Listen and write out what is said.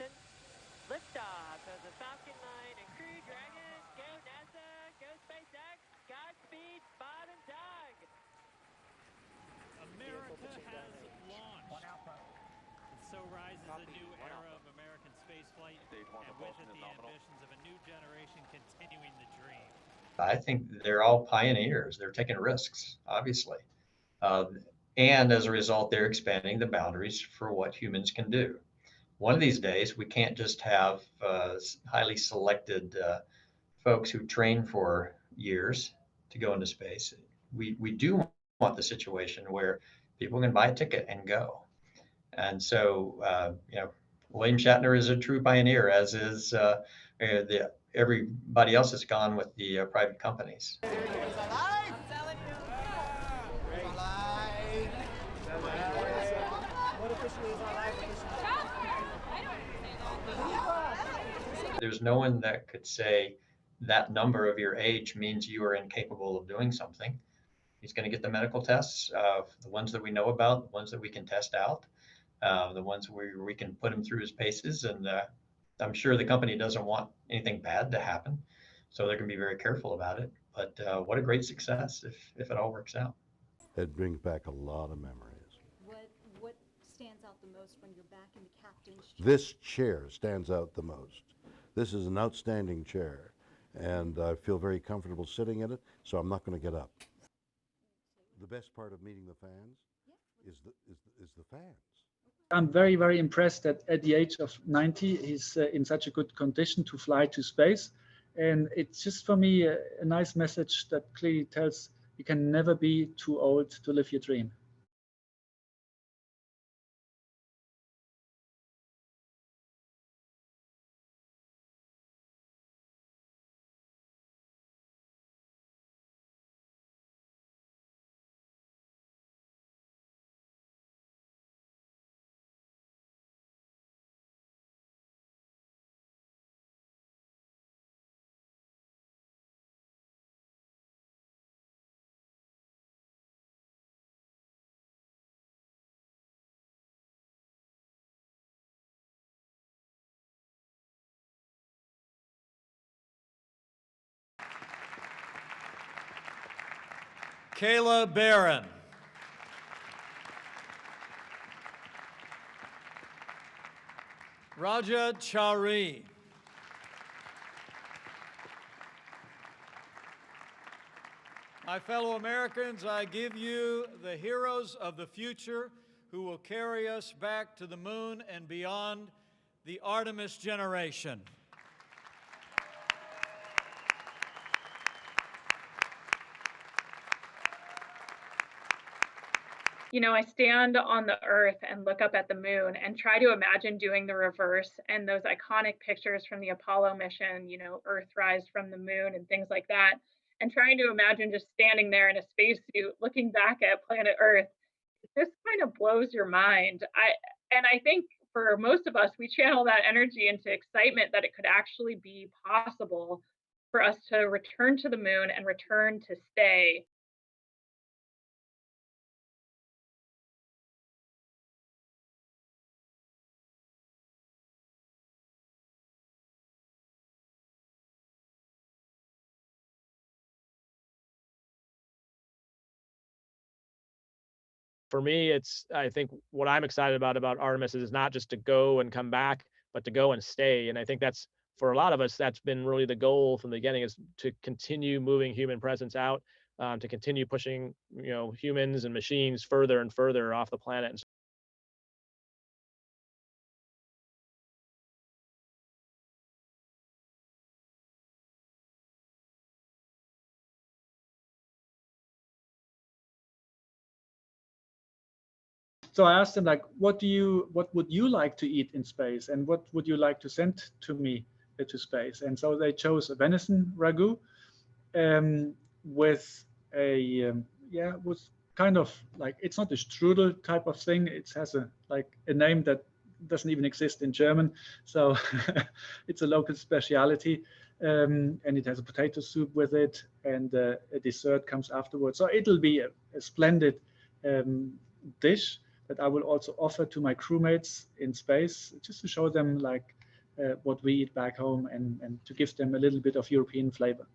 ignition. Liftoff of the Falcon 9 and Crew Dragon. Go NASA, go SpaceX, Godspeed, Bob and Doug. America has launched. And so rises a new era of American spaceflight, and with it the ambitions of a new generation continuing the dream. I think they're all pioneers. They're taking risks, obviously. And as a result, they're expanding the boundaries for what humans can do. One of these days, we can't just have highly selected folks who train for years to go into space. We do want the situation where people can buy a ticket and go. And so, William Shatner is a true pioneer, as is everybody else has gone with the private companies. There's no one that could say that number of your age means you are incapable of doing something. He's going to get the medical tests, the ones that we know about, the ones that we can test out, the ones where we can put him through his paces. And I'm sure the company doesn't want anything bad to happen, so they're going to be very careful about it. But what a great success if it all works out. It brings back a lot of memories. What stands out the most when you're back in the captain's chair? This chair stands out the most. This is an outstanding chair, and I feel very comfortable sitting in it, so I'm not going to get up. The best part of meeting the fans is the fans. I'm very, very impressed that at the age of 90, he's in such a good condition to fly to space. And it's just for me a nice message that clearly tells you can never be too old to live your dream. Kayla Barron. Raja Chari. My fellow Americans, I give you the heroes of the future who will carry us back to the moon and beyond, the Artemis generation. You know, I stand on the Earth and look up at the moon and try to imagine doing the reverse and those iconic pictures from the Apollo mission, you know, Earthrise from the moon and things like that. And trying to imagine just standing there in a spacesuit looking back at planet Earth, it just kind of blows your mind. I think for most of us, we channel that energy into excitement that it could actually be possible for us to return to the moon and return to stay. For me, I think what I'm excited about Artemis is not just to go and come back, but to go and stay. And I think that's, for a lot of us, that's been really the goal from the beginning, is to continue moving human presence out, to continue pushing, humans and machines further and further off the planet. And So I asked them, like, what would you like to eat in space, and what would you like to send to me to space? And so they chose a venison ragu with was kind of like, it's not a strudel type of thing. It has a name that doesn't even exist in German, so it's a local speciality. And it has a potato soup with it, and a dessert comes afterwards. So it'll be a splendid dish that I will also offer to my crewmates in space, just to show them like what we eat back home and to give them a little bit of European flavor.